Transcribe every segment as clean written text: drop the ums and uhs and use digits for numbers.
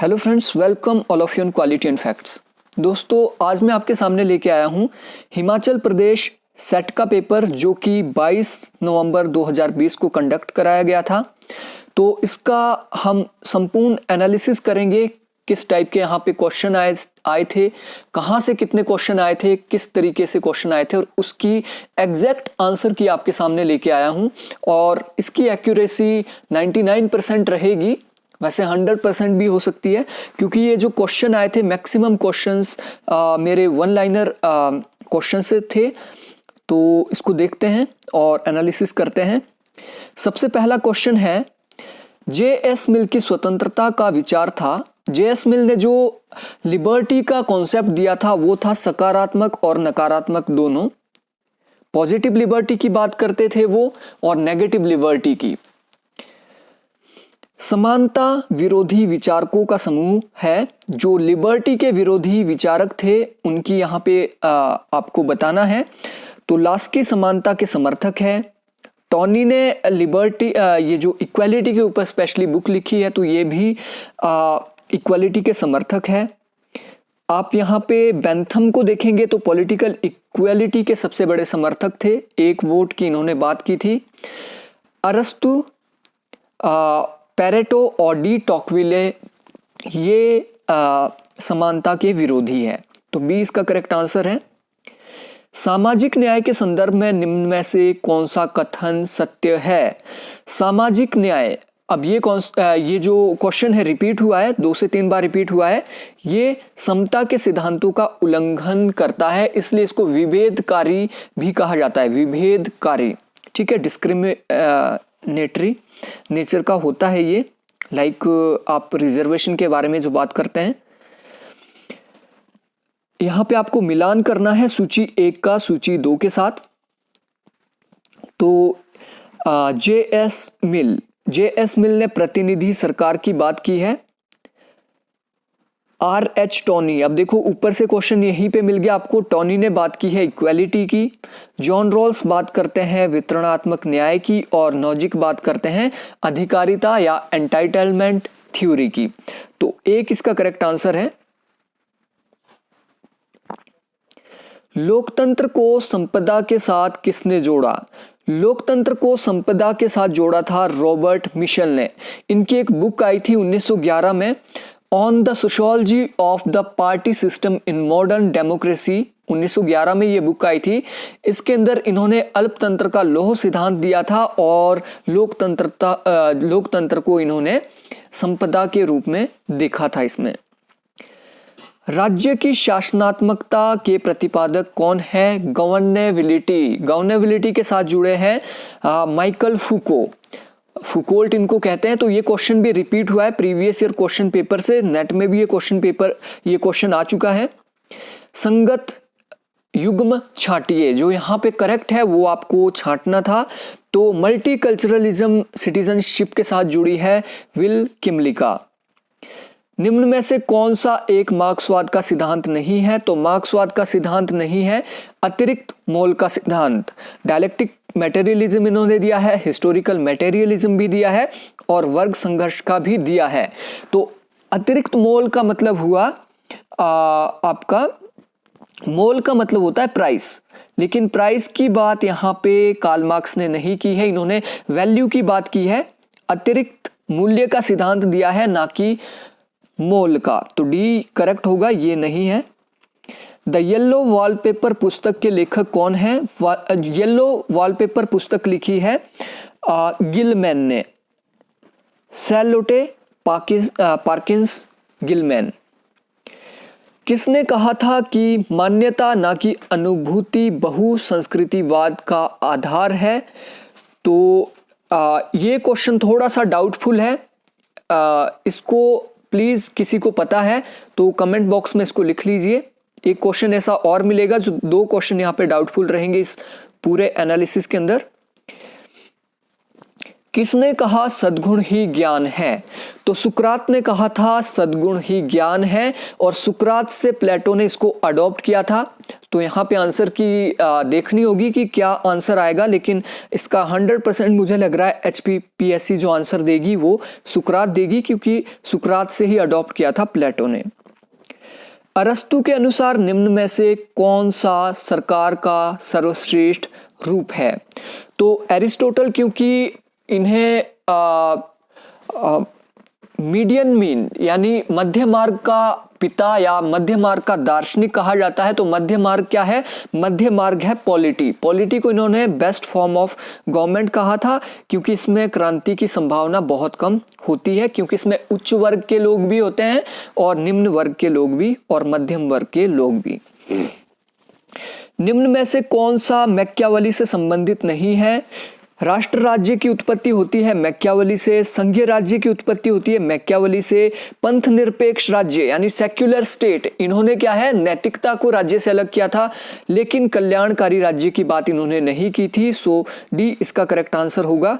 Hello friends, welcome all of you on quality and facts. दोस्तों, आज मैं आपके सामने लेके आया हूँ हिमाचल प्रदेश सेट का पेपर जो कि 22 नवंबर 2020 को कंडक्ट कराया गया था। तो इसका हम संपूर्ण एनालिसिस करेंगे, किस टाइप के यहाँ पे क्वेश्चन आए थे, कहाँ से कितने क्वेश्चन आए थे, किस तरीके से क्वेश्चन आए थे और उसकी एग्जैक्ट आंसर की आपके सामने लेके आया हूँ। और इसकी एक्यूरेसी 99% रहेगी, वैसे 100% भी हो सकती है, क्योंकि ये जो क्वेश्चन आए थे मैक्सिमम क्वेश्चंस मेरे वन लाइनर क्वेश्चन से थे। तो इसको देखते हैं और एनालिसिस करते हैं। सबसे पहला क्वेश्चन है, जे.एस. मिल की स्वतंत्रता का विचार था। जे.एस. मिल ने जो लिबर्टी का कॉन्सेप्ट दिया था वो था सकारात्मक और नकारात्मक दोनों। पॉजिटिव लिबर्टी की बात करते थे वो और नेगेटिव लिबर्टी की। समानता विरोधी विचारकों का समूह है। जो लिबर्टी के विरोधी विचारक थे उनकी यहाँ पे आपको बताना है। तो लास्की समानता के समर्थक है। टॉनी ने लिबर्टी ये जो इक्वालिटी के ऊपर स्पेशली बुक लिखी है, तो ये भी इक्वालिटी के समर्थक है। आप यहाँ पे बेंथम को देखेंगे तो पॉलिटिकल इक्वालिटी के सबसे बड़े समर्थक थे, 1 वोट की इन्होंने बात की थी। अरस्तु, पेरेटो और डी टॉकविले ये समानता के विरोधी है। तो बी इसका करेक्ट आंसर है। सामाजिक न्याय के संदर्भ में निम्न में से कौन सा कथन सत्य है? सामाजिक न्याय, अब ये जो क्वेश्चन है रिपीट हुआ है, 2 से 3 बार रिपीट हुआ है। ये समता के सिद्धांतों का उल्लंघन करता है, इसलिए इसको विभेदकारी भी कहा जाता है। विभेदकारी, ठीक है, डिस्क्रिमिनेटरी नेचर का होता है ये। लाइक आप रिजर्वेशन के बारे में जो बात करते हैं, यहां पे आपको मिलान करना है सूची 1 का सूची 2 के साथ। तो जे.एस. मिल ने प्रतिनिधि सरकार की बात की है। R.H. टॉनी, अब देखो ऊपर से क्वेश्चन यहीं पे मिल गया आपको। टॉनी ने बात की है इक्वालिटी की। जॉन रॉल्स बात करते हैं वितरणात्मक न्याय की और नॉजिक बात करते हैं अधिकारिता या एंटाइटलमेंट थ्योरी की। तो 1 इसका करेक्ट आंसर है। लोकतंत्र को संपदा के साथ किसने जोड़ा? लोकतंत्र को संपदा के साथ जोड़ा था रॉबर्ट मिशेल ने। इनकी एक बुक आई थी 1911 में, on the sociology of the party system in modern democracy. 1911 में ये बुक आई थी। इसके अंदर इन्होंने अल्पतंत्र का लौह सिद्धांत दिया था और लोकतंत्र को इन्होंने संपदा के रूप में देखा था। इसमें राज्य की शासनात्मकता के प्रतिपादक कौन है? गवर्नेबिलिटी के साथ जुड़े हैं माइकल फुकोल्ट इनको कहते हैं। तो ये क्वेश्चन भी रिपीट हुआ है प्रीवियस ईयर क्वेश्चन पेपर से, नेट में भी ये क्वेश्चन आ चुका है। संगत युग्म छांटिए, जो यहाँ पे करेक्ट है वो आपको छांटना था। तो मल्टीकल्चरलिज्म सिटीजनशिप के साथ जुड़ी है विल किमलिका। निम्न में से कौन सा एक मार्क्सवाद का सिद्धांत नहीं है? तो मार्क्सवाद का सिद्धांत नहीं है अतिरिक्त मोल का सिद्धांत। डायलेक्टिक मटेरियलिज्म इन्होंने दिया है, हिस्टोरिकल मटेरियलिज्म भी दिया है और वर्ग संघर्ष का भी दिया है। तो अतिरिक्त मोल का मतलब हुआ आपका, मोल का मतलब होता है प्राइस, लेकिन प्राइस की बात यहाँ पे कार्ल मार्क्स ने नहीं की है, इन्होंने वैल्यू की बात की है। अतिरिक्त मूल्य का सिद्धांत दिया है, ना कि मोल का। तो डी करेक्ट होगा, ये नहीं है। द येलो वॉलपेपर पुस्तक के लेखक कौन है? येलो वॉलपेपर पुस्तक लिखी है गिलमैन ने, सैलोटे पार्किंस गिलमैन। किसने कहा था कि मान्यता ना कि अनुभूति बहुसंस्कृतिवाद का आधार है? तो ये क्वेश्चन थोड़ा सा डाउटफुल है। इसको प्लीज किसी को पता है तो कमेंट बॉक्स में इसको लिख लीजिए। एक क्वेश्चन ऐसा और मिलेगा, जो 2 क्वेश्चन यहाँ पे डाउटफुल रहेंगे इस पूरे एनालिसिस के अंदर। किसने कहा सद्गुण ही ज्ञान है? तो सुकरात ने कहा था सद्गुण ही ज्ञान है, और सुकरात से प्लेटो ने इसको अडॉप्ट किया था। तो यहाँ पे आंसर की देखनी होगी कि क्या आंसर आएगा, लेकिन इसका 100% मुझे लग रहा है HPPSC जो आंसर देगी वो सुकरात देगी, क्योंकि सुकरात से ही अडॉप्ट किया था प्लेटो ने। अरस्तु के अनुसार निम्न में से कौन सा सरकार का सर्वश्रेष्ठ रूप है? तो एरिस्टोटल, क्योंकि इन्हें मीडियन मीन यानी मध्य मार्ग का पिता या मध्य मार्ग का दार्शनिक कहा जाता है। तो मध्य मार्ग क्या है? मध्य मार्ग है पॉलिटी। पॉलिटी को इन्होंने बेस्ट फॉर्म ऑफ गवर्नमेंट कहा था, क्योंकि इसमें क्रांति की संभावना बहुत कम होती है, क्योंकि इसमें उच्च वर्ग के लोग भी होते हैं और निम्न वर्ग के लोग भी और मध्यम वर्ग के लोग भी। निम्न में से कौन सा मैकियावेली से संबंधित नहीं है? राष्ट्र राज्य की उत्पत्ति होती है मैकियावेली से, संघीय राज्य की उत्पत्ति होती है मैकियावेली से, पंथ निरपेक्ष राज्य यानी सेक्युलर स्टेट, इन्होंने क्या है नैतिकता को राज्य से अलग किया था, लेकिन कल्याणकारी राज्य की बात इन्होंने नहीं की थी। सो डी इसका करेक्ट आंसर होगा।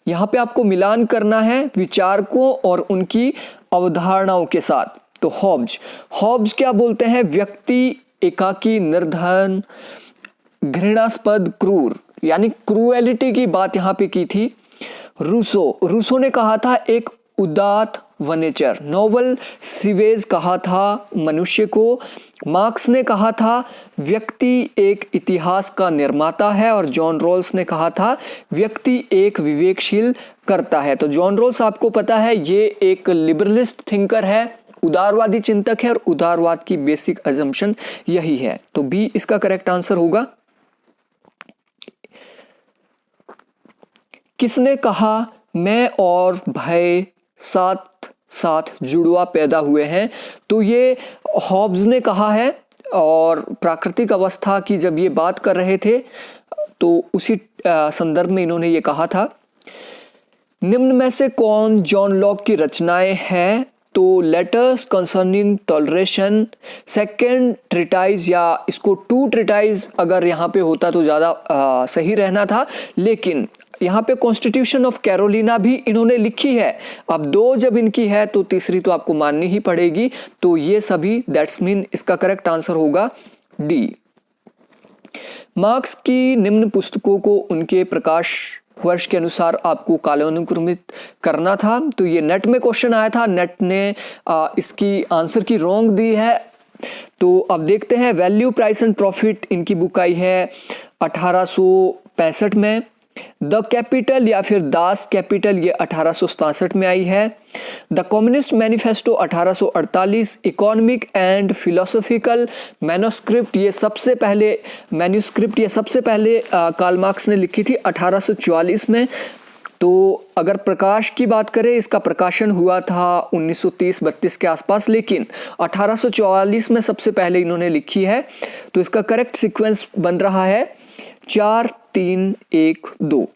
यहां पे आपको मिलान करना है विचारकों और उनकी अवधारणाओं के साथ। तो हॉब्स क्या बोलते हैं? व्यक्ति एकाकी, निर्धन, घृणास्पद, क्रूर, यानी क्रूएलिटी की बात यहां पे की थी। रूसो ने कहा था एक उदात्त वनेचर, नोबल सीवेज कहा था मनुष्य को। मार्क्स ने कहा था व्यक्ति एक इतिहास का निर्माता है, और जॉन रॉल्स ने कहा था व्यक्ति एक विवेकशील करता है। तो जॉन रॉल्स आपको पता है ये एक लिबरलिस्ट थिंकर है, उदारवादी चिंतक है, और उदारवाद की बेसिक अजम्पशन यही है। तो बी इसका करेक्ट आंसर होगा। किसने कहा मैं और भय साथ साथ जुड़वा पैदा हुए हैं? तो ये हॉब्स ने कहा है, और प्राकृतिक अवस्था की जब ये बात कर रहे थे तो उसी संदर्भ में इन्होंने ये कहा था। निम्न में से कौन जॉन लॉक की रचनाएं हैं? तो letters concerning toleration, second treatise, या इसको टू ट्रिटाइज अगर यहाँ पे होता तो ज़्यादा सही रहना था, लेकिन यहाँ पे कॉन्स्टिट्यूशन ऑफ कैरोलिना भी इन्होंने लिखी है। अब दो जब इनकी है तो तीसरी तो आपको माननी ही पड़ेगी। तो ये सभी दैट्स मीन इसका करेक्ट आंसर होगा डी। मार्क्स की निम्न पुस्तकों को उनके प्रकाश वर्ष के अनुसार आपको कालानुक्रमित करना था। तो ये नेट में क्वेश्चन आया था, नेट ने इसकी आंसर की रॉन्ग दी है। तो अब देखते हैं, वैल्यू प्राइस एंड प्रॉफिट इनकी बुक आई है 1865 में। द कैपिटल या फिर दास कैपिटल ये 1867 में आई है। The communist manifesto 1848, economic and philosophical manuscript ये सबसे पहले कार्ल मार्क्स ने लिखी थी 1844 में। तो अगर प्रकाश की बात करें, इसका प्रकाशन हुआ था 1930-32 के आसपास, लेकिन 1844 में सबसे पहले इन्होंने लिखी है। तो इसका करेक्ट सीक्वेंस बन रहा है 4, 3, 1, 2।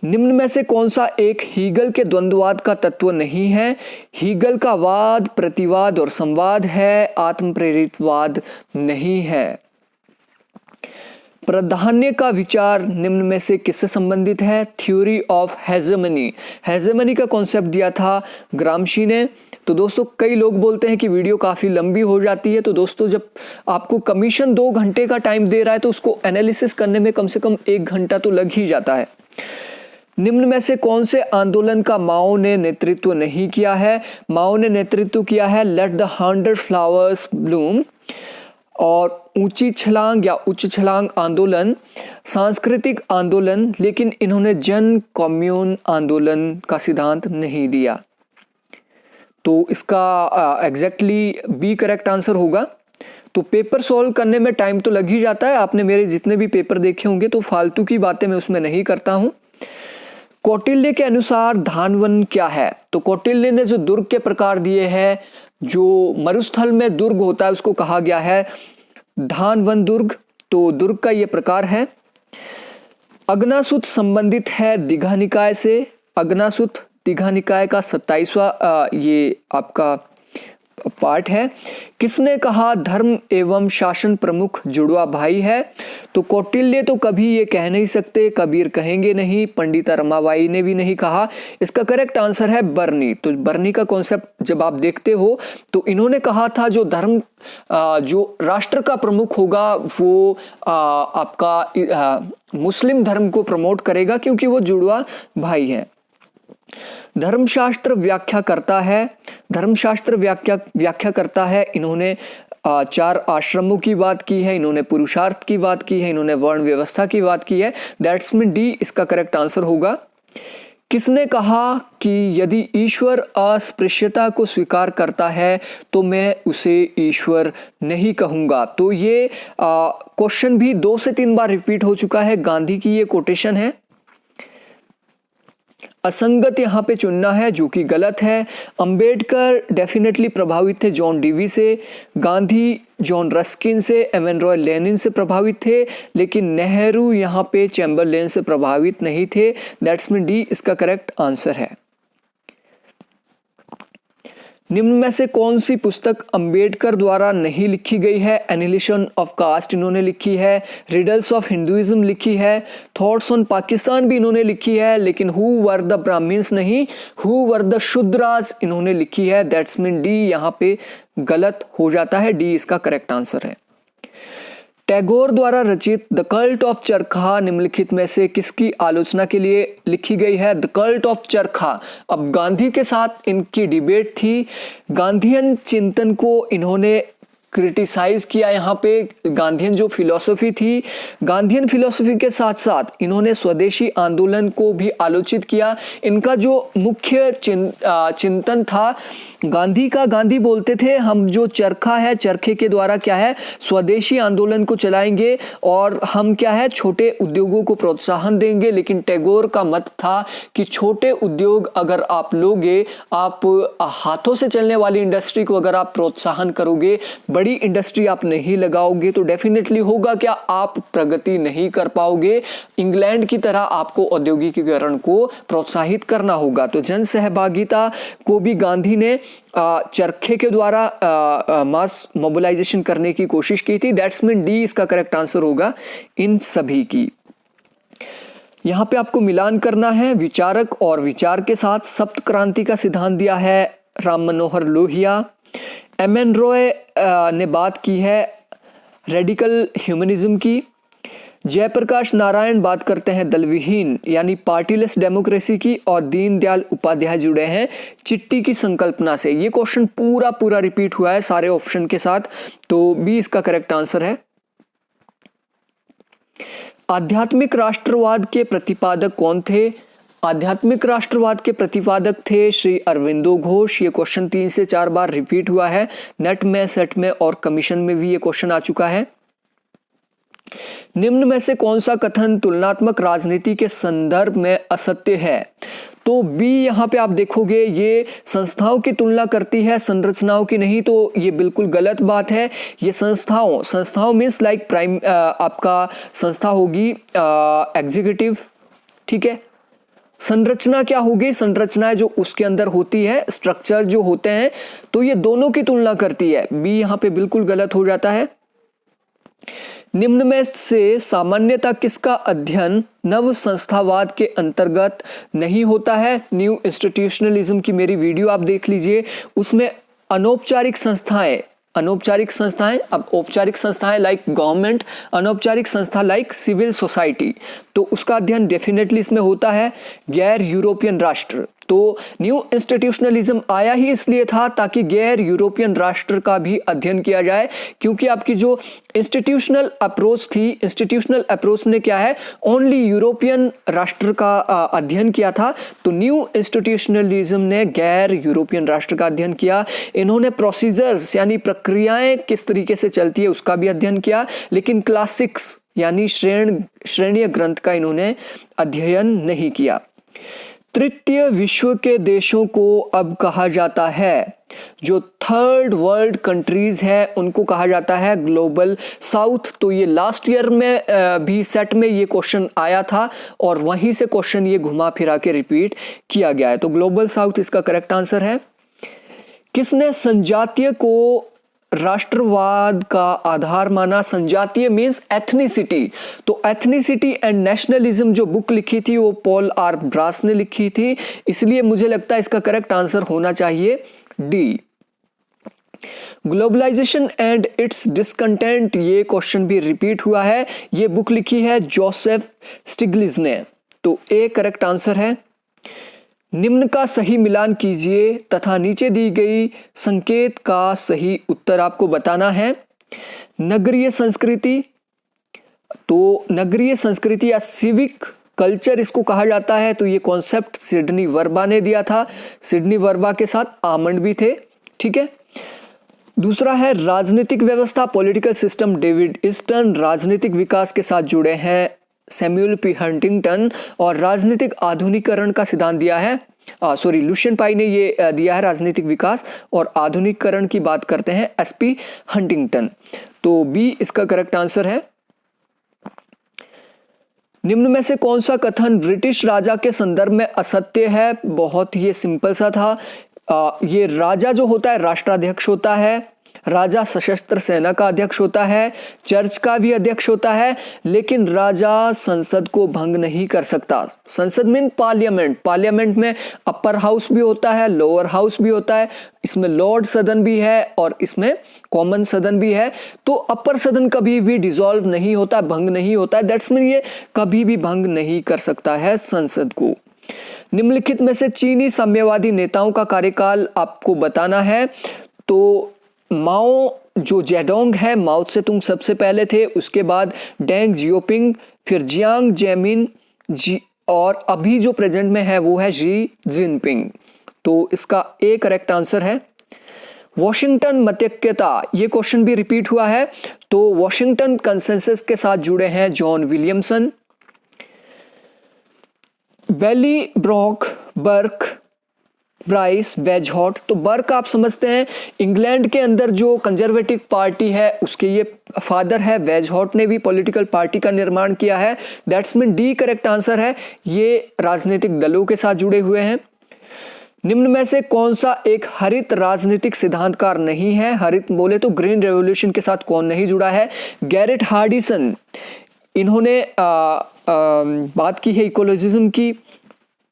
निम्न में से कौन सा एक हीगल के द्वंद्ववाद का तत्व नहीं है? हीगल का वाद प्रतिवाद और संवाद है, आत्म प्रेरितवाद नहीं है। प्राधान्य का विचार निम्न में से किससे संबंधित है? Theory of hegemony. हेजेमनी का कॉन्सेप्ट दिया था ग्रामशी ने। तो दोस्तों कई लोग बोलते हैं कि वीडियो काफ़ी लंबी हो जाती है। तो दोस्तों जब आपको कमीशन 2 घंटे का टाइम दे रहा है तो उसको एनालिसिस करने में कम से कम 1 घंटा तो लग ही जाता है। निम्न में से कौन से आंदोलन का माओ ने नेतृत्व नहीं किया है? माओ ने नेतृत्व किया है लेट द 100 फ्लावर्स ब्लूम और ऊंची छलांग या उच्च छलांग आंदोलन, सांस्कृतिक आंदोलन, लेकिन इन्होंने जन कम्यून आंदोलन का सिद्धांत नहीं दिया। तो इसका एग्जैक्टली बी करेक्ट आंसर होगा। तो पेपर सॉल्व करने में टाइम तो लग ही जाता है। आपने मेरे जितने भी पेपर देखे होंगे तो फालतू की बातें मैं उसमें नहीं करता हूं। कौटिल्य के अनुसार धानवन क्या है? तो कौटिल्य ने जो दुर्ग के प्रकार दिए हैं, जो मरुस्थल में दुर्ग होता है उसको कहा गया है धानवन दुर्ग। तो दुर्ग का ये प्रकार है। अग्नासुत संबंधित है दीघा निकाय से। अग्नासुत दीघा निकाय का 27वां ये आपका पार्ट है। किसने कहा धर्म एवं शासन प्रमुख जुड़वा भाई है? तो कौटिल्य तो कभी ये कह नहीं सकते, कबीर कहेंगे नहीं, पंडिता रमाबाई ने भी नहीं कहा। इसका करेक्ट आंसर है बर्नी। तो बर्नी का कॉन्सेप्ट जब आप देखते हो तो इन्होंने कहा था जो धर्म जो राष्ट्र का प्रमुख होगा वो आपका मुस्लिम धर्म को प्रमोट करेगा क्योंकि वो जुड़वा भाई है। धर्मशास्त्र व्याख्या करता है, धर्मशास्त्र व्याख्या करता है। इन्होंने 4 आश्रमों की बात की है, इन्होंने पुरुषार्थ की बात की है, इन्होंने वर्ण व्यवस्था की बात की है। दैट्स मीन डी इसका करेक्ट आंसर होगा। किसने कहा कि यदि ईश्वर अस्पृश्यता को स्वीकार करता है तो मैं उसे ईश्वर नहीं कहूंगा? तो ये क्वेश्चन भी 2 से 3 बार रिपीट हो चुका है। गांधी की ये कोटेशन है। असंगत यहाँ पे चुनना है जो कि गलत है। अंबेडकर डेफिनेटली प्रभावित थे जॉन डीवी से, गांधी जॉन रस्किन से, एमएन रॉय लेनिन से प्रभावित थे, लेकिन नेहरू यहाँ पे चैम्बरलेन से प्रभावित नहीं थे। दैट्स मीन डी इसका करेक्ट आंसर है। निम्न में से कौन सी पुस्तक अंबेडकर द्वारा नहीं लिखी गई है? एनिलिशन ऑफ कास्ट इन्होंने लिखी है, रिडल्स ऑफ हिंदुइज्म लिखी है, थॉट्स ऑन पाकिस्तान भी इन्होंने लिखी है, लेकिन हु वर द ब्राह्मण्स नहीं, हु वर द शूद्रास इन्होंने लिखी है। दैट्स मीन डी यहाँ पे गलत हो जाता है, डी इसका करेक्ट आंसर है। टैगोर द्वारा रचित द कल्ट ऑफ चरखा निम्नलिखित में से किसकी आलोचना के लिए लिखी गई है? द कल्ट ऑफ चरखा। अब गांधी के साथ इनकी डिबेट थी, गांधीयन चिंतन को इन्होंने क्रिटिसाइज किया। यहाँ पे गांधीयन जो फिलॉसफी थी, गांधीयन फिलॉसफी के साथ साथ इन्होंने स्वदेशी आंदोलन को भी आलोचित किया। इनका जो मुख्य चिंतन था गांधी का, गांधी बोलते थे हम जो चरखा है, चरखे के द्वारा क्या है स्वदेशी आंदोलन को चलाएंगे और हम क्या है छोटे उद्योगों को प्रोत्साहन देंगे। लेकिन टैगोर का मत था कि छोटे उद्योग अगर आप लोगे, आप हाथों से चलने वाली इंडस्ट्री को अगर आप प्रोत्साहन करोगे, बड़ी इंडस्ट्री आप नहीं लगाओगे तो डेफिनेटली होगा क्या, आप प्रगति नहीं कर पाओगे। इंग्लैंड की तरह आपको औद्योगिकीकरण को प्रोत्साहित करना होगा। तो जन सहभागिता को भी गांधी ने चरखे के द्वारा मास मोबिलाइजेशन करने की कोशिश की थी। दैट्स मीन डी इसका करेक्ट आंसर होगा इन सभी की। यहां पे आपको मिलान करना है विचारक और विचार के साथ। सप्त क्रांति का सिद्धांत दिया है राम मनोहर लोहिया। एमएन रॉय ने बात की है रेडिकल ह्यूमनिज्म की। जयप्रकाश नारायण बात करते हैं दलविहीन यानी पार्टीलेस डेमोक्रेसी की। और दीनदयाल उपाध्याय जुड़े हैं चिट्ठी की संकल्पना से। ये क्वेश्चन पूरा रिपीट हुआ है सारे ऑप्शन के साथ, तो बी इसका करेक्ट आंसर है। आध्यात्मिक राष्ट्रवाद के प्रतिपादक कौन थे? आध्यात्मिक राष्ट्रवाद के प्रतिपादक थे श्री अरविंदो घोष। ये क्वेश्चन 3 से 4 बार रिपीट हुआ है। नेट में, सेट में और कमीशन में भी ये क्वेश्चन आ चुका है। निम्न में से कौन सा कथन तुलनात्मक राजनीति के संदर्भ में असत्य है? तो बी यहाँ पे आप देखोगे ये संस्थाओं की तुलना करती है, संरचनाओं की नहीं, तो ये बिल्कुल गलत बात है। ये संस्थाओं मीन्स लाइक प्राइम आपका संस्था होगी एग्जीक्यूटिव, ठीक है। संरचना क्या होगी? संरचनाएं जो उसके अंदर होती है, स्ट्रक्चर जो होते हैं, तो ये दोनों की तुलना करती है। बी यहाँ पे बिल्कुल गलत हो जाता है। निम्न में से सामान्यतः किसका अध्ययन नव संस्थावाद के अंतर्गत नहीं होता है? न्यू इंस्टीट्यूशनलिज्म की मेरी वीडियो आप देख लीजिए, उसमें अनौपचारिक संस्थाएं, अब औपचारिक संस्थाएं लाइक गवर्नमेंट, अनौपचारिक संस्था लाइक सिविल सोसाइटी, तो उसका अध्ययन डेफिनेटली इसमें होता है। गैर यूरोपियन राष्ट्र, तो न्यू इंस्टीट्यूशनलिज्म आया ही इसलिए था ताकि गैर यूरोपियन राष्ट्र का भी अध्ययन किया जाए, क्योंकि आपकी जो इंस्टीट्यूशनल अप्रोच थी, इंस्टीट्यूशनल अप्रोच ने क्या है ओनली यूरोपियन राष्ट्र का अध्ययन किया था, तो न्यू इंस्टीट्यूशनलिज्म ने गैर यूरोपियन राष्ट्र का अध्ययन किया। इन्होंने प्रोसीजर्स यानी प्रक्रियाएं किस तरीके से चलती है उसका भी अध्ययन किया, लेकिन क्लासिक्स यानी श्रेणीय ग्रंथ का इन्होंने अध्ययन नहीं किया। तृतीय विश्व के देशों को अब कहा जाता है, जो थर्ड वर्ल्ड कंट्रीज है उनको कहा जाता है ग्लोबल साउथ। तो ये लास्ट ईयर में भी सेट में ये क्वेश्चन आया था और वहीं से क्वेश्चन ये घुमा फिरा के रिपीट किया गया है, तो ग्लोबल साउथ इसका करेक्ट आंसर है। किसने संजातीय को राष्ट्रवाद का आधार माना? संजातीय मीन्स एथनिसिटी। तो एथनिसिटी एंड नेशनलिज्म जो बुक लिखी थी वो पॉल आर ब्रास ने लिखी थी, इसलिए मुझे लगता है इसका करेक्ट आंसर होना चाहिए D. Globalization and its discontent, ये क्वेश्चन भी रिपीट हुआ है, ये बुक लिखी है जोसेफ स्टिग्लिट्ज ने, तो ए करेक्ट आंसर है। निम्न का सही मिलान कीजिए तथा नीचे दी गई संकेत का सही उत्तर आपको बताना है। नगरीय संस्कृति, तो नगरीय संस्कृति या सिविक कल्चर इसको कहा जाता है, तो ये कॉन्सेप्ट सिडनी वर्बा ने दिया था, सिडनी वर्बा के साथ आमंड भी थे, ठीक है। दूसरा है राजनीतिक व्यवस्था, पॉलिटिकल सिस्टम, डेविड ईस्टन। राजनीतिक विकास के साथ जुड़े हैं सैमुअल पी हंटिंगटन, और राजनीतिक आधुनिकीकरण का सिद्धांत दिया है लुशियन पाई ने ये दिया है राजनीतिक विकास, और आधुनिकीकरण की बात करते हैं एसपी हंटिंगटन, तो बी इसका करेक्ट आंसर है। निम्न में से कौन सा कथन ब्रिटिश राजा के संदर्भ में असत्य है? बहुत ही सिंपल सा था, ये राजा जो होता है राष्ट्राध्यक्ष होता है, राजा सशस्त्र सेना का अध्यक्ष होता है, चर्च का भी अध्यक्ष होता है, लेकिन राजा संसद को भंग नहीं कर सकता। संसद मीन पार्लियामेंट, पार्लियामेंट में अपर हाउस भी होता है, लोअर हाउस भी होता है, इसमें लॉर्ड सदन भी है और इसमें कॉमन सदन भी है। तो अपर सदन कभी भी डिसॉल्व नहीं होता, भंग नहीं होता है, दैट्स मीन ये कभी भी भंग नहीं कर सकता है संसद को। निम्नलिखित में से चीनी साम्यवादी नेताओं का कार्यकाल आपको बताना है, तो माओ जो जेडोंग है, माओ से तुम सबसे पहले थे, उसके बाद डेंग जियोपिंग, फिर जियांग जेमिन जी, और अभी जो प्रेजेंट में है वो है शी जिनपिंग, तो इसका ए करेक्ट आंसर है। वॉशिंगटन मत्यक्यता, ये क्वेश्चन भी रिपीट हुआ है, तो वॉशिंगटन कंसेंसस के साथ जुड़े हैं John Williamson. Wally Brock, Burke, Bryce, वेजहॉट, तो बर्क आप समझते हैं इंग्लैंड के अंदर जो कंजर्वेटिव पार्टी है उसके ये फादर है, वेजहॉट ने भी पॉलिटिकल पार्टी का निर्माण किया है, that's mean D correct answer है, ये राजनीतिक दलों के साथ जुड़े हुए हैं। निम्न में से कौन सा एक हरित राजनीतिक सिद्धांतकार नहीं है? हरित बोले तो ग्रीन रेवोल्यूशन के साथ कौन नहीं जुड़ा है? गैरेट हार्डिसन, इन्होंने बात की है इकोलॉजिज्म की,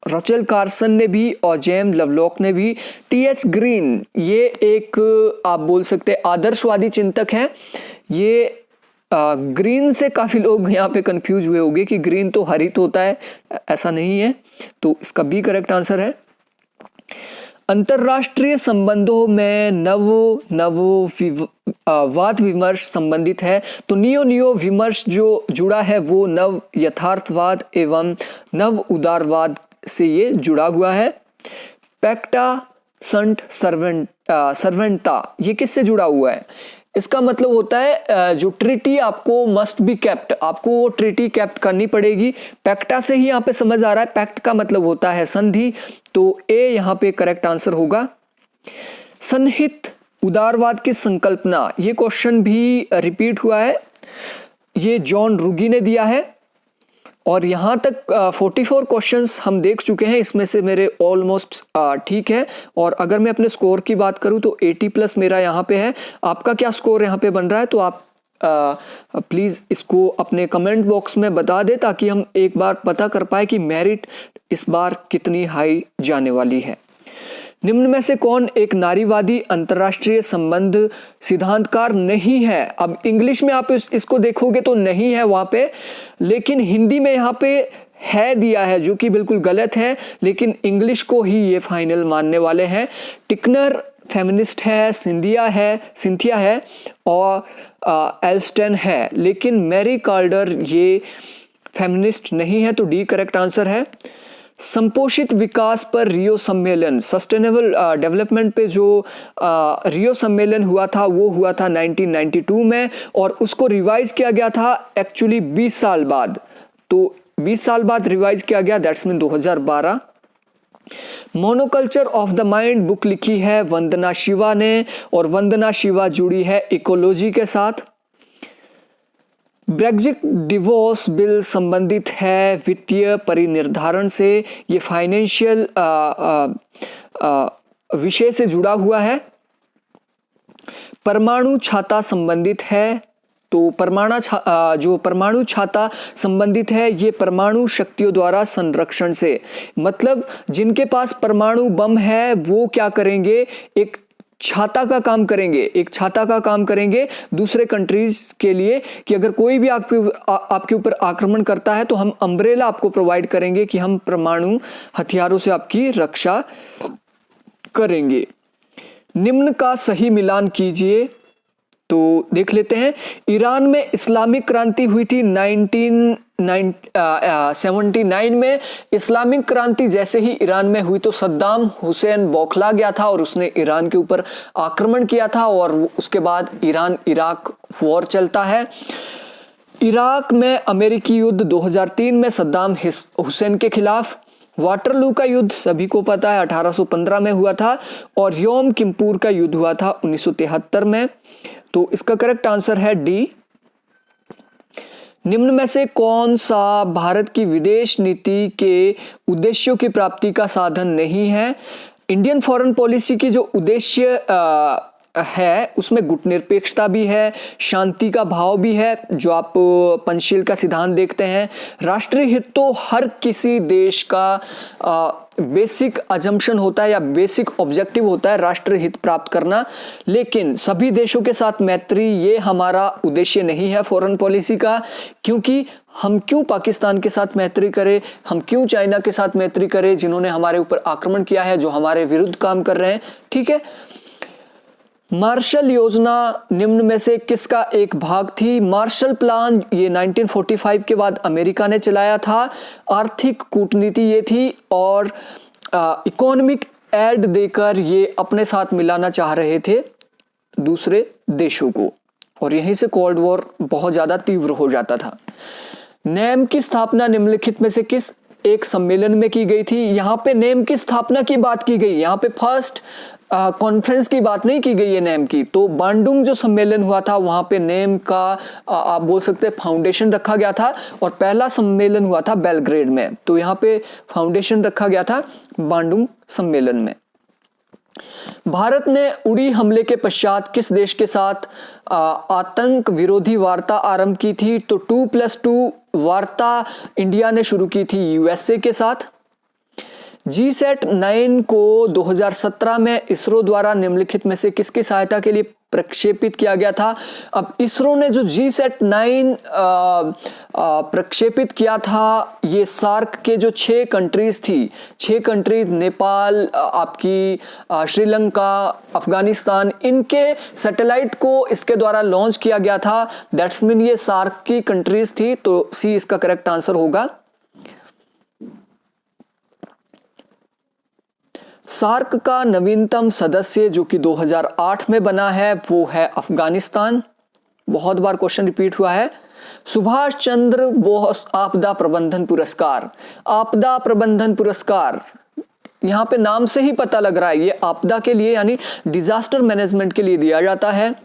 रचल कार्सन ने भी और जेम लवलॉक ने भी। टी.एच. ग्रीन, ये एक आप बोल सकते हैं आदर्शवादी चिंतक हैं, ये ग्रीन से काफी लोग यहाँ पे कंफ्यूज हुए होंगे कि ग्रीन तो हरित होता है, ऐसा नहीं है, तो इसका बी करेक्ट आंसर है। अंतरराष्ट्रीय संबंधों में वाद विमर्श संबंधित है, तो नियो विमर्श जो जुड़ा है वो नव यथार्थवाद एवं नव उदारवाद से ये जुड़ा हुआ है। पैक्टा संट सर्वेंटा, ये किससे जुड़ा हुआ है? इसका मतलब होता है जो ट्रीटी आपको मस्ट बी केप्ट, आपको वो ट्रीटी केप्ट करनी पड़ेगी। पैक्टा से ही यहाँ पे समझ आ रहा है, पैक्ट का मतलब होता है संधि, तो ए यहाँ पे करेक्ट आंसर होगा। सन्निहित उदारवाद की संकल्पना, ये क्वेश्चन भी रिपीट हुआ है, ये जॉन रुगी ने दिया है, और यहाँ तक 44 क्वेश्चंस हम देख चुके हैं, इसमें से मेरे ऑलमोस्ट ठीक है। और अगर मैं अपने स्कोर की बात करूँ तो 80+ मेरा यहाँ पे है। आपका क्या स्कोर यहाँ पे बन रहा है, तो आप प्लीज़ इसको अपने कमेंट बॉक्स में बता दें, ताकि हम एक बार पता कर पाए कि मेरिट इस बार कितनी हाई जाने वाली है। निम्न में से कौन एक नारीवादी अंतर्राष्ट्रीय संबंध सिद्धांतकार नहीं है? अब इंग्लिश में आप इसको देखोगे तो नहीं है वहां पे, लेकिन हिंदी में यहाँ पे है दिया है, जो कि बिल्कुल गलत है, लेकिन इंग्लिश को ही ये फाइनल मानने वाले हैं। टिकनर फेमिनिस्ट है, सिंथिया है और एल्स्टन है, लेकिन मैरी कार्टर ये फेमिनिस्ट नहीं है, तो डी करेक्ट आंसर है। संपोषित विकास पर रियो सम्मेलन, सस्टेनेबल डेवलपमेंट पे जो रियो सम्मेलन हुआ था वो हुआ था 1992 में, और उसको रिवाइज किया गया था एक्चुअली 20 साल बाद, तो 20 साल बाद रिवाइज किया गया, that's mean 2012। Monoculture of the mind book लिखी है वंदना शिवा ने, और वंदना शिवा जुड़ी है इकोलॉजी के साथ। ब्रेग्जिट डिवोर्स बिल संबंधित है वित्तीय परिनिर्धारण से, ये फाइनेंशियल विषय से जुड़ा हुआ है, परमाणु छाता संबंधित है? तो जो परमाणु छाता संबंधित है ये परमाणु शक्तियों द्वारा संरक्षण से, मतलब जिनके पास परमाणु बम है वो क्या करेंगे, एक छाता का काम करेंगे दूसरे कंट्रीज के लिए, कि अगर कोई भी आपके ऊपर आक्रमण करता है तो हम अम्ब्रेला आपको प्रोवाइड करेंगे कि हम परमाणु हथियारों से आपकी रक्षा करेंगे। निम्न का सही मिलान कीजिए। तो देख लेते हैं, ईरान में इस्लामिक क्रांति हुई थी 1979 में। इस्लामिक क्रांति जैसे ही ईरान में हुई तो सद्दाम हुसैन बौखला गया था और उसने ईरान के ऊपर आक्रमण किया था और उसके बाद ईरान इराक वॉर चलता है। इराक में अमेरिकी युद्ध 2003 में सद्दाम हुसैन के खिलाफ। वाटरलू का युद्ध सभी को पता है 1815 में हुआ था और योम किपुर का युद्ध हुआ था 1973 में। तो इसका करेक्ट आंसर है डी। निम्न में से कौन सा भारत की विदेश नीति के उद्देश्यों की प्राप्ति का साधन नहीं है? इंडियन फॉरेन पॉलिसी की जो उद्देश्य है उसमें गुटनिरपेक्षता भी है, शांति का भाव भी है, जो आप पंचशील का सिद्धांत देखते हैं। राष्ट्रीय हित तो हर किसी देश का बेसिक अजम्पशन होता है या बेसिक ऑब्जेक्टिव होता है राष्ट्रीय हित प्राप्त करना, लेकिन सभी देशों के साथ मैत्री ये हमारा उद्देश्य नहीं है फॉरेन पॉलिसी का। क्योंकि हम क्यों पाकिस्तान के साथ मैत्री करें, हम क्यों चाइना के साथ मैत्री करें जिन्होंने हमारे ऊपर आक्रमण किया है, जो हमारे विरुद्ध काम कर रहे हैं। ठीक है, मार्शल योजना निम्न में से किसका एक भाग थी? मार्शल प्लान ये 1945 के बाद अमेरिका ने चलाया था। आर्थिक कूटनीति ये थी और इकोनॉमिक एड देकर ये अपने साथ मिलाना चाह रहे थे दूसरे देशों को और यहीं से कोल्ड वॉर बहुत ज्यादा तीव्र हो जाता था। नेम की स्थापना निम्नलिखित में से किस एक सम्मेलन में की गई थी? यहाँ पे नेम की स्थापना की बात की गई, यहाँ पे फर्स्ट कॉन्फ्रेंस की बात नहीं की गई है नेम की। तो बांडुंग जो सम्मेलन हुआ था वहां पे नेम का आप बोल सकते हैं फाउंडेशन रखा गया था और पहला सम्मेलन हुआ था बेलग्रेड में, तो यहाँ पे फाउंडेशन रखा गया था बांडुंग सम्मेलन में। भारत ने उड़ी हमले के पश्चात किस देश के साथ आतंक विरोधी वार्ता आरंभ की थी? तो 2+2 वार्ता इंडिया ने शुरू की थी यूएसए के साथ। GSAT-9 को 2017 में इसरो द्वारा निम्नलिखित में से किसकी सहायता के लिए प्रक्षेपित किया गया था? अब इसरो ने जो GSAT-9 प्रक्षेपित किया था, ये सार्क के जो 6 कंट्रीज थी, 6 कंट्रीज नेपाल, आपकी श्रीलंका, अफगानिस्तान, इनके सैटेलाइट को इसके द्वारा लॉन्च किया गया था। दैट्स मीन ये सार्क की कंट्रीज थी, तो सी इसका करेक्ट आंसर होगा। सार्क का नवीनतम सदस्य जो कि 2008 में बना है वो है अफगानिस्तान। बहुत बार क्वेश्चन रिपीट हुआ है। सुभाष चंद्र बोस आपदा प्रबंधन पुरस्कार, आपदा प्रबंधन पुरस्कार यहाँ पे नाम से ही पता लग रहा है ये आपदा के लिए यानी डिजास्टर मैनेजमेंट के लिए दिया जाता है।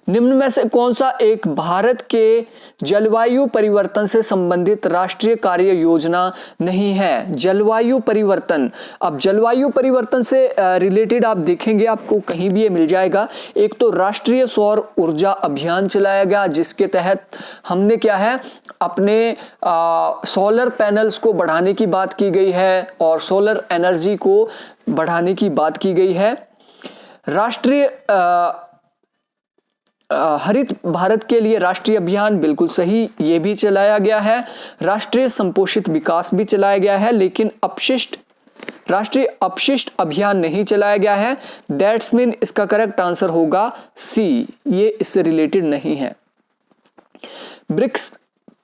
निम्न में से कौन सा एक भारत के जलवायु परिवर्तन से संबंधित राष्ट्रीय कार्य योजना नहीं है? जलवायु परिवर्तन, अब जलवायु परिवर्तन से रिलेटेड आप देखेंगे आपको कहीं भी ये मिल जाएगा। एक तो राष्ट्रीय सौर ऊर्जा अभियान चलाया गया जिसके तहत हमने क्या है अपने सोलर पैनल्स को बढ़ाने की बात की गई है और सोलर एनर्जी को बढ़ाने की बात की गई है। राष्ट्रीय हरित भारत के लिए राष्ट्रीय अभियान बिल्कुल सही, ये भी चलाया गया है। राष्ट्रीय संपोषित विकास भी चलाया गया है, लेकिन राष्ट्रीय अपशिष्ट अभियान नहीं चलाया गया है। दैट्स मीन इसका करेक्ट आंसर होगा सी, ये इससे रिलेटेड नहीं है। ब्रिक्स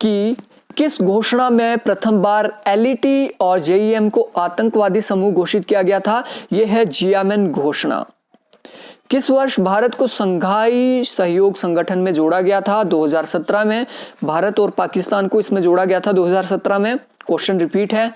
की किस घोषणा में प्रथम बार एलईटी और जेईएम को आतंकवादी समूह घोषित किया गया था? यह है जियामेन घोषणा। किस वर्ष भारत को संघाई सहयोग संगठन में जोड़ा गया था? 2017 में। भारत और पाकिस्तान को इसमें जोड़ा गया था 2017 में। क्वेश्चन रिपीट है।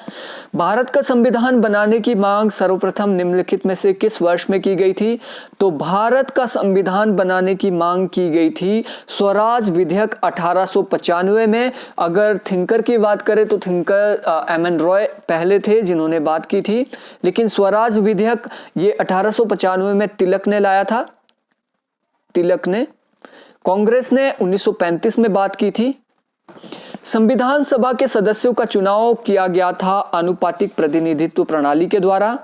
भारत का संविधान बनाने की मांग सर्वप्रथम निम्नलिखित में से किस वर्ष में की गई थी? तो भारत का संविधान बनाने की मांग की गई थी स्वराज विधेयक 1895 में। अगर थिंकर की बात करें तो थिंकर एम.एन. रॉय पहले थे जिन्होंने बात की थी, लेकिन स्वराज विधेयक ये 1895 में तिलक ने लाया था। तिलक ने। कांग्रेस ने 1935 में बात की थी। संविधान सभा के सदस्यों का चुनाव किया गया था आनुपातिक प्रतिनिधित्व प्रणाली के द्वारा।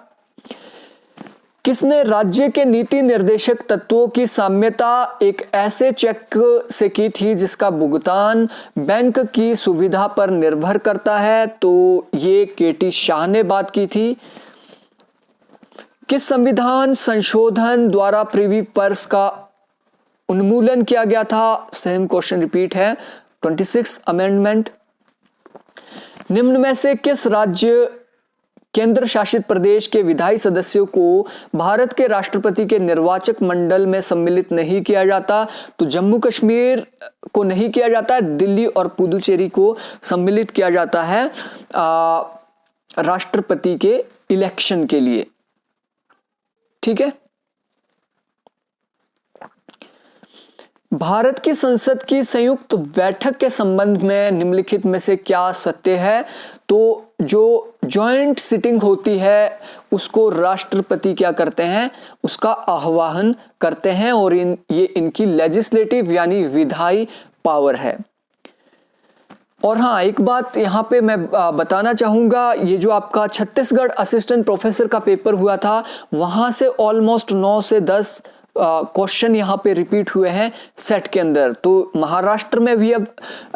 किसने राज्य के नीति निर्देशक तत्वों की साम्यता एक ऐसे चेक से की थी जिसका भुगतान बैंक की सुविधा पर निर्भर करता है? तो ये केटी शाह ने बात की थी। किस संविधान संशोधन द्वारा प्रिवी पर्स का उन्मूलन किया गया था? सेम क्वेश्चन रिपीट है, 26 अमेंडमेंट। निम्न में से किस राज्य केंद्र शासित प्रदेश के विधायी सदस्यों को भारत के राष्ट्रपति के निर्वाचक मंडल में सम्मिलित नहीं किया जाता? तो जम्मू कश्मीर को नहीं किया जाता है, दिल्ली और पुदुचेरी को सम्मिलित किया जाता है राष्ट्रपति के इलेक्शन के लिए। ठीक है। भारत की संसद की संयुक्त बैठक के संबंध में निम्नलिखित में से क्या सत्य है? तो जो जॉइंट सिटिंग होती है उसको राष्ट्रपति क्या करते हैं? उसका आह्वान करते हैं और ये इनकी लेजिस्लेटिव यानी विधायी पावर है। और हाँ, एक बात यहाँ पे मैं बताना चाहूँगा, ये जो आपका छत्तीसगढ़ असिस्टेंट प्रोफेसर का पेपर हुआ था वहाँ से ऑलमोस्ट 9 से 10 क्वेश्चन यहाँ पे रिपीट हुए हैं सेट के अंदर। तो महाराष्ट्र में भी अब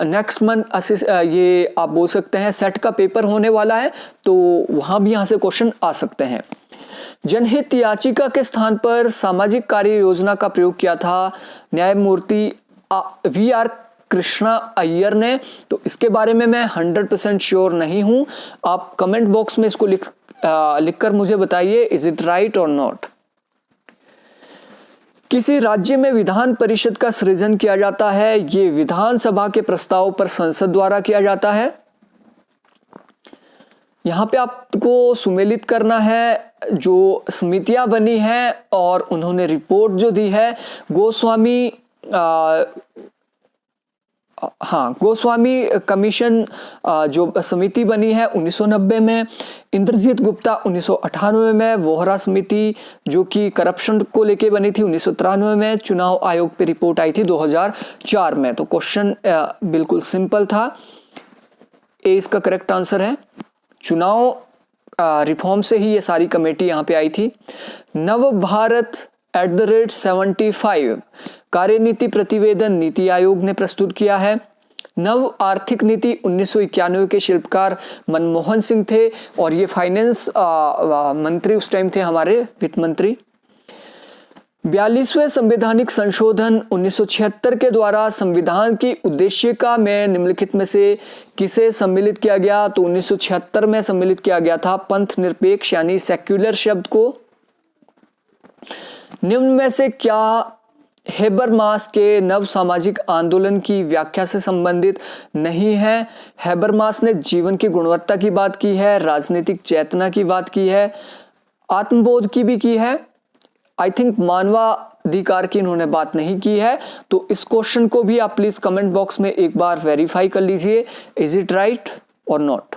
नेक्स्ट मंथ ये आप बोल सकते हैं सेट का पेपर होने वाला है, तो वहाँ भी यहाँ से क्वेश्चन आ सकते हैं। जनहित याचिका के स्थान पर सामाजिक कार्य योजना का प्रयोग किया था न्यायमूर्ति VR कृष्णा अय्यर ने। तो इसके बारे में मैं 100% श्योर नहीं हूं, आप कमेंट बॉक्स में इसको लिखकर मुझे बताइए, इज इट राइट और नॉट। किसी राज्य में विधान परिषद का सृजन किया जाता है, ये विधानसभा के प्रस्ताव पर संसद द्वारा किया जाता है। यहाँ पे आपको सुमेलित करना है जो समितियां बनी है और उन्होंने रिपोर्ट जो दी है, गोस्वामी कमीशन जो समिति बनी है 1990 में, इंद्रजीत गुप्ता 1998 में, वोहरा समिति जो कि करप्शन को लेके बनी थी 1993 में, चुनाव आयोग पे रिपोर्ट आई थी 2004 में। तो क्वेश्चन बिल्कुल सिंपल था, ए इसका करेक्ट आंसर है। चुनाव रिफॉर्म से ही ये सारी कमेटी यहाँ पे आई थी। नव भारत @75 कार्यनीति प्रतिवेदन नीति आयोग ने प्रस्तुत किया है। नव आर्थिक नीति 1991 के शिल्पकार मनमोहन सिंह थे और ये फाइनेंस मंत्री उस टाइम थे, हमारे वित्त मंत्री। 42वें संवैधानिक संशोधन 1976 के द्वारा संविधान की उद्देशिका में निम्नलिखित में से किसे सम्मिलित किया गया? तो 1976 में सम्मिलित किया गया था पंथ निरपेक्ष यानी सेक्युलर शब्द को। निम्न में से क्या हेबरमास के नव सामाजिक आंदोलन की व्याख्या से संबंधित नहीं है? हेबरमास ने जीवन की गुणवत्ता की बात की है, राजनीतिक चेतना की बात की है, आत्मबोध की भी की है। आई थिंक मानवाधिकार की इन्होंने बात नहीं की है। तो इस क्वेश्चन को भी आप प्लीज कमेंट बॉक्स में एक बार वेरीफाई कर लीजिए, इज इट राइट और नॉट।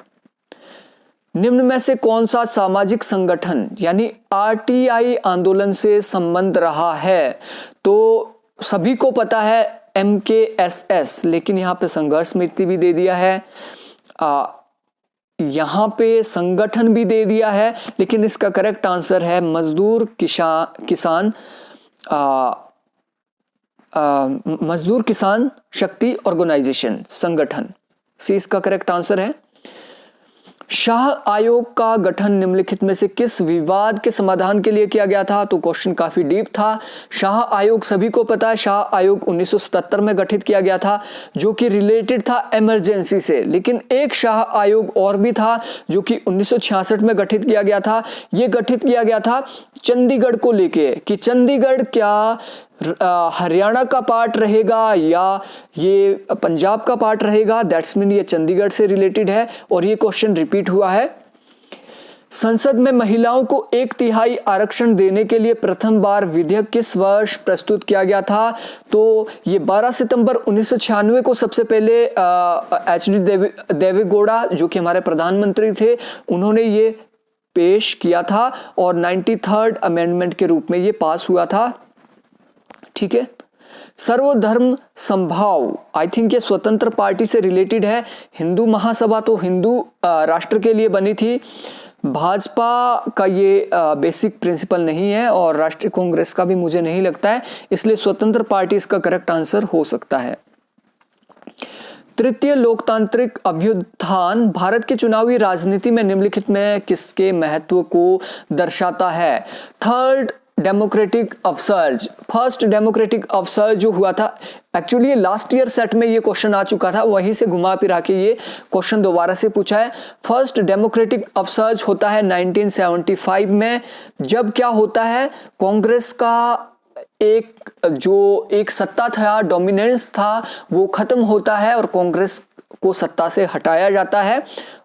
निम्न में से कौन सा सामाजिक संगठन यानी RTI आंदोलन से संबंध रहा है? तो सभी को पता है MKSS, लेकिन यहाँ पे संघर्ष समिति भी दे दिया है, यहाँ पे संगठन भी दे दिया है, लेकिन इसका करेक्ट आंसर है मजदूर किसान शक्ति ऑर्गेनाइजेशन, संगठन। सी इसका करेक्ट आंसर है। शाह आयोग का गठन निम्नलिखित में से किस विवाद के समाधान के लिए किया गया था? तो क्वेश्चन काफी डीप था। शाह आयोग सभी को पता है, शाह आयोग 1977 में गठित किया गया था जो कि रिलेटेड था इमरजेंसी से। लेकिन एक शाह आयोग और भी था जो कि 1966 में गठित किया गया था। ये गठित किया गया था चंडीगढ़ को लेके कि चंडीगढ़ क्या हरियाणा का पार्ट रहेगा या ये पंजाब का पार्ट रहेगा। दैट्स मीन ये चंडीगढ़ से रिलेटेड है और ये क्वेश्चन रिपीट हुआ है। संसद में महिलाओं को 1/3 आरक्षण देने के लिए प्रथम बार विधेयक किस वर्ष प्रस्तुत किया गया था? तो ये 12 सितंबर 1996 को सबसे पहले HD देवेगौड़ा जो कि हमारे प्रधानमंत्री थे, उन्होंने ये पेश किया था और 93rd अमेंडमेंट के रूप में ये पास हुआ था। ठीक है, सर्वधर्म संभाव, आई थिंक ये स्वतंत्र पार्टी से रिलेटेड है। हिंदू महासभा तो हिंदू राष्ट्र के लिए बनी थी, भाजपा का ये बेसिक प्रिंसिपल नहीं है और राष्ट्रीय कांग्रेस का भी मुझे नहीं लगता है, इसलिए स्वतंत्र पार्टी इसका करेक्ट आंसर हो सकता है। तृतीय लोकतांत्रिक अभ्युत्थान भारत की चुनावी राजनीति में निम्नलिखित में किसके महत्व को दर्शाता है? Third democratic upsurge, first democratic upsurge जो हुआ था, एक्चुअली ये लास्ट ईयर सेट में ये क्वेश्चन आ चुका था, वहीं से घुमा फिरा के ये क्वेश्चन दोबारा से पूछा है। फर्स्ट डेमोक्रेटिक अपसर्ज होता है 1975 में, जब क्या होता है, कांग्रेस का एक सत्ता था, डोमिनेंस था, वो खत्म होता है और कांग्रेस को सत्ता से हटाया जाता है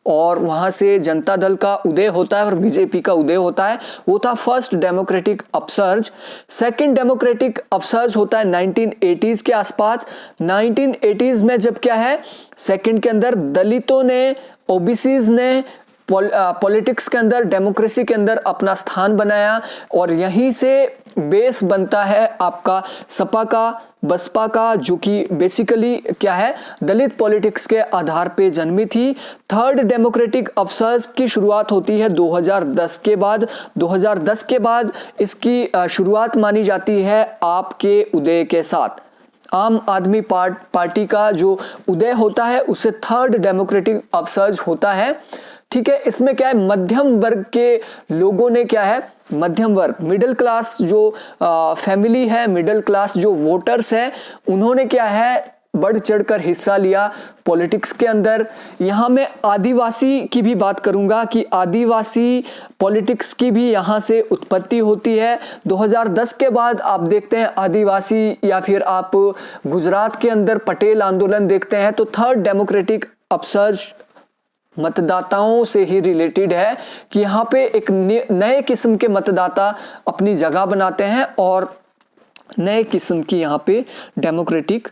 और वहां से जनता दल का उदय होता है और बीजेपी का उदय होता है। वो था first democratic upsurge. Second democratic upsurge होता है 1980s के आसपास। 1980s में जब क्या है, सेकंड के अंदर दलितों ने, ओबीसीज ने पॉलिटिक्स के अंदर, डेमोक्रेसी के अंदर अपना स्थान बनाया और यहीं से बेस बनता है आपका सपा का, बसपा का, जो कि बेसिकली क्या है, दलित पॉलिटिक्स के आधार पे जन्मी थी। थर्ड डेमोक्रेटिक अपसर्ज की शुरुआत होती है 2010 के बाद। 2010 के बाद इसकी शुरुआत मानी जाती है आपके उदय के साथ। आम आदमी पार्टी का जो उदय होता है उससे थर्ड डेमोक्रेटिक अपसर्ज होता है। ठीक है, इसमें क्या है, मध्यम वर्ग के लोगों ने क्या है, मध्यम वर्ग, मिडिल क्लास जो फैमिली है, मिडिल क्लास जो वोटर्स हैं, उन्होंने क्या है, बढ़ चढ़कर हिस्सा लिया पॉलिटिक्स के अंदर। यहाँ मैं आदिवासी की भी बात करूंगा कि आदिवासी पॉलिटिक्स की भी यहाँ से उत्पत्ति होती है। 2010 के बाद आप देखते हैं आदिवासी, या फिर आप गुजरात के अंदर पटेल आंदोलन देखते हैं, तो थर्ड डेमोक्रेटिक अपसर्ज मतदाताओं से ही रिलेटेड है कि यहाँ पे एक नए किस्म के मतदाता अपनी जगह बनाते हैं और नए किस्म की यहाँ पे डेमोक्रेटिक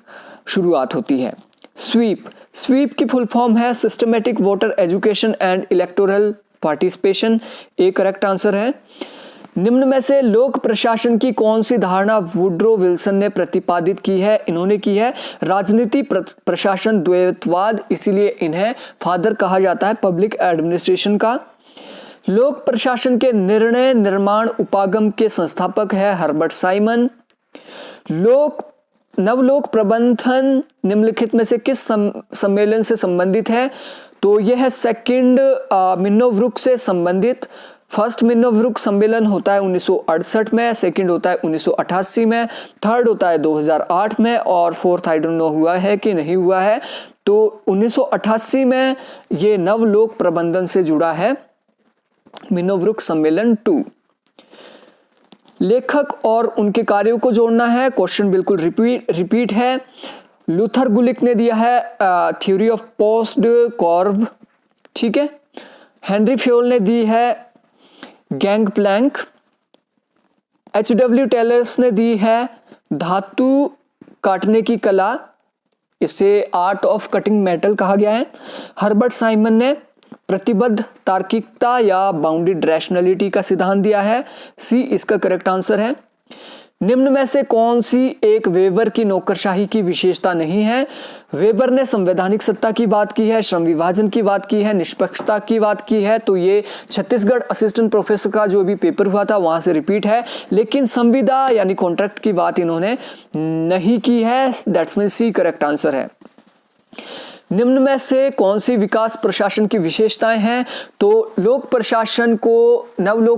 शुरुआत होती है। स्वीप की फुल फॉर्म है systematic voter education and electoral participation, एक करेक्ट आंसर है। निम्न में से लोक प्रशासन की कौन सी धारणा वुड्रो विल्सन ने प्रतिपादित की है? इन्होंने की है राजनीति प्रशासन द्वैतवाद, इसीलिए इन्हें फादर कहा जाता है पब्लिक एडमिनिस्ट्रेशन का। लोक प्रशासन के निर्णय निर्माण उपागम के संस्थापक है हर्बर्ट साइमन। नवलोक प्रबंधन निम्नलिखित में से किस सम्मेलन से संबंधित है? तो यह है सेकंड मिन्नोब्रुक से संबंधित। फर्स्ट मिन्नोब्रुक सम्मेलन होता है 1968 में, सेकंड होता है 1988 में, थर्ड होता है 2008 में और फोर्थ आई डोंट नो हुआ है कि नहीं हुआ है। तो 1988 में ये नवलोक प्रबंधन से जुड़ा है मिन्नोब्रुक सम्मेलन 2। लेखक और उनके कार्यों को जोड़ना है, क्वेश्चन बिल्कुल रिपीट है। लूथर गुलिक ने दिया है थ्योरी ऑफ पोस्ट कॉर्ब, ठीक है। हेनरी फ्योल ने दी है गैंग प्लैंक। H.W. टेलर्स ने दी है धातु काटने की कला, इसे आर्ट ऑफ कटिंग मेटल कहा गया है। हर्बर्ट साइमन ने प्रतिबद्ध तार्किकता या बाउंडेड रैशनैलिटी का सिद्धांत दिया है, सी इसका करेक्ट आंसर है। निम्न में से कौन सी एक वेबर की नौकरशाही की विशेषता नहीं है? वेबर ने संवैधानिक सत्ता की बात की है, श्रम विभाजन की बात की है, निष्पक्षता की बात की है, तो ये छत्तीसगढ़ असिस्टेंट प्रोफेसर का जो भी पेपर हुआ था वहां से रिपीट है। लेकिन संविदा यानी कॉन्ट्रैक्ट की बात इन्होंने नहीं की है, that's mean C correct answer है। निम्न में से कौन सी विकास प्रशासन की विशेषताएं हैं? तो नवलोक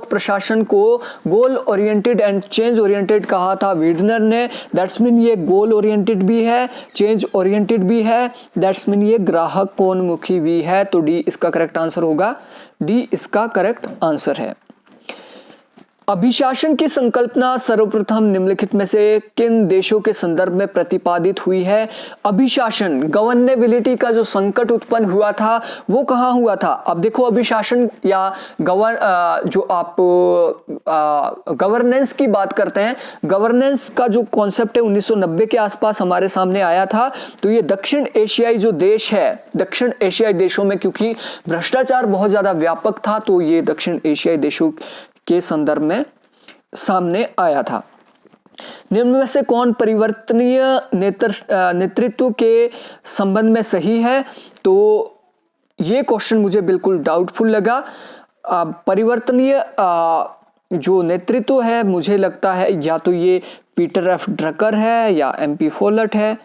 प्रशासन को goal oriented and change oriented कहा था वीडनर ने, दैट्स मीन ये गोल ओरिएंटेड भी है, चेंज ओरिएंटेड भी है, दैट्स मीन ये ग्राहक कोणमुखी भी है, तो डी इसका करेक्ट आंसर होगा, डी इसका करेक्ट आंसर है। अभिशासन की संकल्पना सर्वप्रथम निम्नलिखित में से किन देशों के संदर्भ में प्रतिपादित हुई है? अभिशासन, गवर्नेबिलिटी का जो संकट उत्पन्न हुआ था वो कहाँ हुआ था? अब देखो, अभिशासन या जो आप गवर्नेंस की बात करते हैं, गवर्नेंस का जो कॉन्सेप्ट है 1990 के आसपास हमारे सामने आया था। तो ये दक्षिण एशियाई जो देश है, दक्षिण एशियाई देशों में क्योंकि भ्रष्टाचार बहुत ज्यादा व्यापक था, तो ये दक्षिण एशियाई देशों के संदर्भ में सामने आया था। निम्न में से कौन परिवर्तनीय नेतृत्व के संबंध में सही है? तो ये क्वेश्चन मुझे बिल्कुल डाउटफुल लगा। परिवर्तनीय जो नेतृत्व है मुझे लगता है या तो ये पीटर एफ ड्रकर है या MP फोलट है।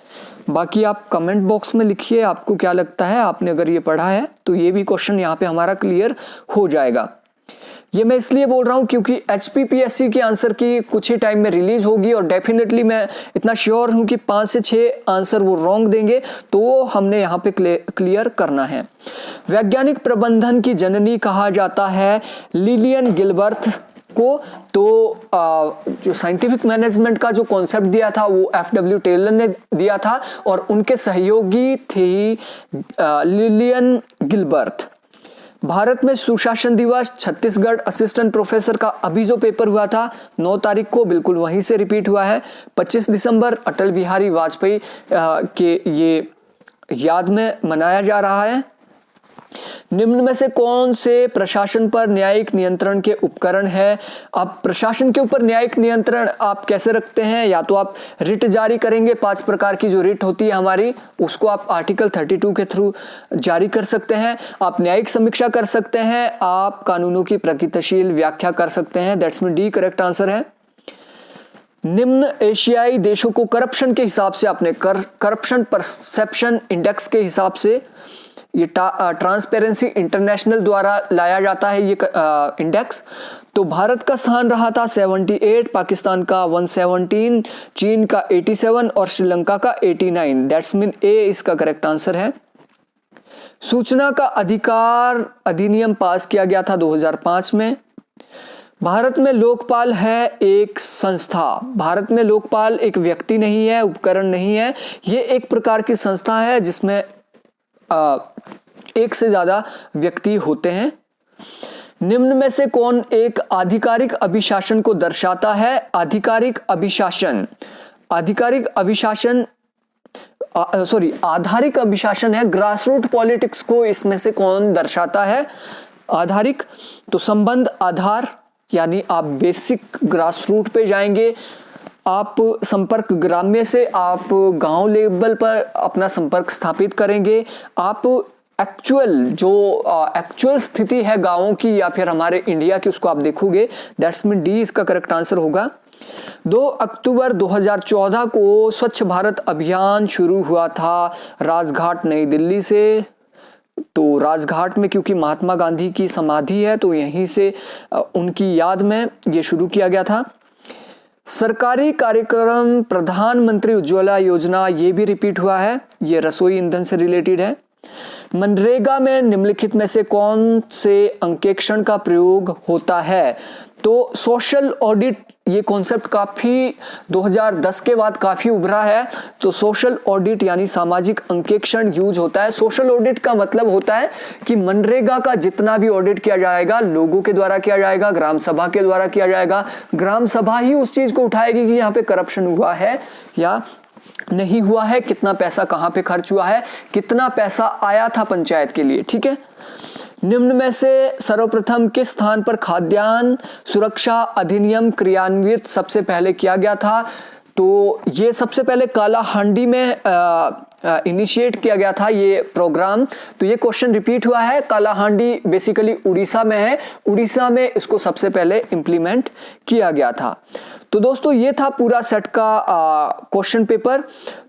बाकी आप कमेंट बॉक्स में लिखिए आपको क्या लगता है। आपने अगर ये पढ़ा है तो ये भी क्वेश्चन यहाँ पे हमारा क्लियर हो जाएगा। ये मैं इसलिए बोल रहा हूँ क्योंकि HPPSC के आंसर की कुछ ही टाइम में रिलीज होगी और डेफिनेटली मैं इतना श्योर हूँ कि 5 से 6 आंसर वो रॉन्ग देंगे, तो वो हमने यहाँ पे क्लियर करना है। वैज्ञानिक प्रबंधन की जननी कहा जाता है लिलियन गिलबर्ट को। तो जो साइंटिफिक मैनेजमेंट का जो कॉन्सेप्ट दिया था वो FW टेलर ने दिया था और उनके सहयोगी थी लिलियन गिलबर्ट। भारत में सुशासन दिवस छत्तीसगढ़ असिस्टेंट प्रोफेसर का अभी जो पेपर हुआ था 9 तारीख को, बिल्कुल वहीं से रिपीट हुआ है। 25 दिसंबर अटल बिहारी वाजपेयी के ये याद में मनाया जा रहा है। निम्न में से कौन से प्रशासन पर न्यायिक नियंत्रण के उपकरण है? आप प्रशासन के ऊपर न्यायिक नियंत्रण आप कैसे रखते हैं? या तो आप रिट जारी करेंगे, 5 प्रकार की जो रिट होती है हमारी, उसको आप आर्टिकल 32 के थ्रू जारी कर सकते हैं। आप न्यायिक समीक्षा कर सकते हैं, आप कानूनों की प्रगतिशील व्याख्या कर सकते हैं। That's mean D correct answer है। निम्न एशियाई देशों को करप्शन के हिसाब से आपने करप्शन परसेप्शन इंडेक्स के हिसाब से ये ट्रांसपेरेंसी इंटरनेशनल द्वारा लाया जाता है ये इंडेक्स। तो भारत का स्थान रहा था 78, पाकिस्तान का 117, चीन का 87 और श्रीलंका का 89। दैट्स मीन ए इसका करेक्ट आंसर है। सूचना का अधिकार अधिनियम पास किया गया था 2005 में। भारत में लोकपाल है एक संस्था। भारत में लोकपाल एक व्यक्ति नहीं है, उपकरण नहीं है, ये एक प्रकार की संस्था है जिसमें एक से ज्यादा व्यक्ति होते हैं। निम्न में से कौन एक आधिकारिक अभिशासन को दर्शाता है? आधिकारिक अभिशासन, आधिकारिक अभिशासन आधारिक अभिशासन है। ग्रासरूट पॉलिटिक्स को इसमें से कौन दर्शाता है? आधारिक, तो संबंध आधार, यानी आप बेसिक ग्रासरूट पे जाएंगे, आप संपर्क ग्राम्य से आप गांव लेवल पर अपना संपर्क स्थापित करेंगे, आप एक्चुअल स्थिति है गांवों की या फिर हमारे इंडिया की उसको आप देखोगे। दैट्स मीन डी इसका करेक्ट आंसर होगा। 2 अक्टूबर 2014 को स्वच्छ भारत अभियान शुरू हुआ था राजघाट नई दिल्ली से। तो राजघाट में क्योंकि महात्मा गांधी की समाधि है तो यहीं से उनकी याद में ये शुरू किया गया था। सरकारी कार्यक्रम प्रधानमंत्री उज्ज्वला योजना, ये भी रिपीट हुआ है, ये रसोई ईंधन से रिलेटेड है। मनरेगा में निम्नलिखित में से कौन से अंकेक्षण का प्रयोग होता है? तो सोशल ऑडिट, ये कॉन्सेप्ट काफी 2010 के बाद काफी उभरा है। तो सोशल ऑडिट यानी सामाजिक अंकेक्षण यूज होता है। सोशल ऑडिट का मतलब होता है कि मनरेगा का जितना भी ऑडिट किया जाएगा लोगों के द्वारा किया जाएगा, ग्राम सभा के द्वारा किया जाएगा। ग्राम सभा ही उस चीज को उठाएगी कि यहाँ पे करप्शन हुआ है या नहीं हुआ है, कितना पैसा कहाँ पे खर्च हुआ है, कितना पैसा आया था पंचायत के लिए। ठीक है। निम्न में से सर्वप्रथम किस स्थान पर खाद्यान्न सुरक्षा अधिनियम क्रियान्वित सबसे पहले किया गया था? तो ये सबसे पहले कालाहांडी में इनिशिएट किया गया था ये प्रोग्राम। तो ये क्वेश्चन रिपीट हुआ है। कालाहांडी बेसिकली उड़ीसा में है, उड़ीसा में इसको सबसे पहले इंप्लीमेंट किया गया था। तो दोस्तों ये था पूरा सेट का क्वेश्चन पेपर।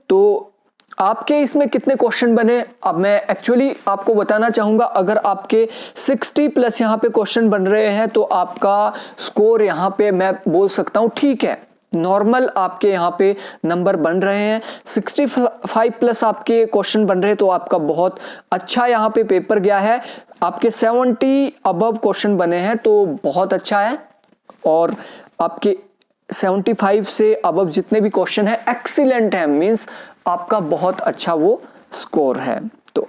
तो आपके इसमें कितने क्वेश्चन बने अब मैं एक्चुअली आपको बताना चाहूंगा। अगर आपके 60 प्लस यहाँ पे क्वेश्चन बन रहे हैं तो आपका स्कोर यहाँ पे मैं बोल सकता हूँ ठीक है, नॉर्मल आपके यहाँ पे नंबर बन रहे हैं। 65 प्लस आपके क्वेश्चन बन रहे हैं तो आपका बहुत अच्छा यहाँ पे पेपर गया है। आपके 70 अबव क्वेश्चन बने हैं तो बहुत अच्छा है, और आपके 75 से अबव जितने भी क्वेश्चन है एक्सीलेंट है, मींस आपका बहुत अच्छा वो स्कोर है। तो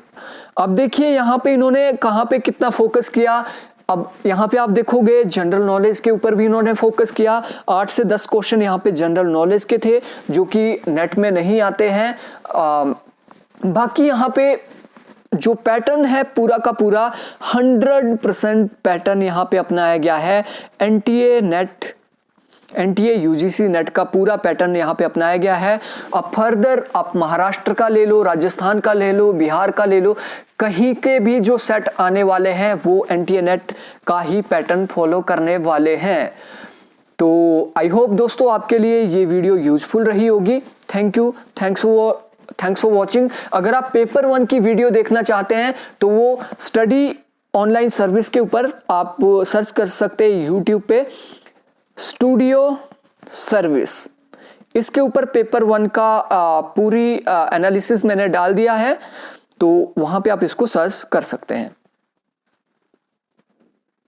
अब देखिए यहाँ पे इन्होंने कहाँ पे कितना फोकस किया। अब यहाँ पे आप देखोगे जनरल नॉलेज के ऊपर भी इन्होंने फोकस किया। 8 से 10 क्वेश्चन यहाँ पे जनरल नॉलेज के थे जो कि नेट में नहीं आते हैं। बाकी यहाँ पे जो पैटर्न है पूरा का पूरा 100% पैटर्न यहाँ पे अपनाया गया है। NTA net NTA UGC net का पूरा पैटर्न यहाँ पे अपनाया गया है। अब फर्दर आप महाराष्ट्र का ले लो, राजस्थान का ले लो, बिहार का ले लो, कहीं के भी जो सेट आने वाले हैं वो एनटीए नेट का ही पैटर्न फॉलो करने वाले हैं। तो आई होप दोस्तों आपके लिए ये वीडियो यूजफुल रही होगी। Thank you, thanks for watching. अगर आप पेपर 1 की वीडियो देखना चाहते हैं तो वो स्टडी ऑनलाइन सर्विस के ऊपर आप सर्च कर सकते हैं यूट्यूब पे, स्टूडियो सर्विस। इसके ऊपर पेपर 1 का पूरी एनालिसिस मैंने डाल दिया है, तो वहां पे आप इसको सर्च कर सकते हैं।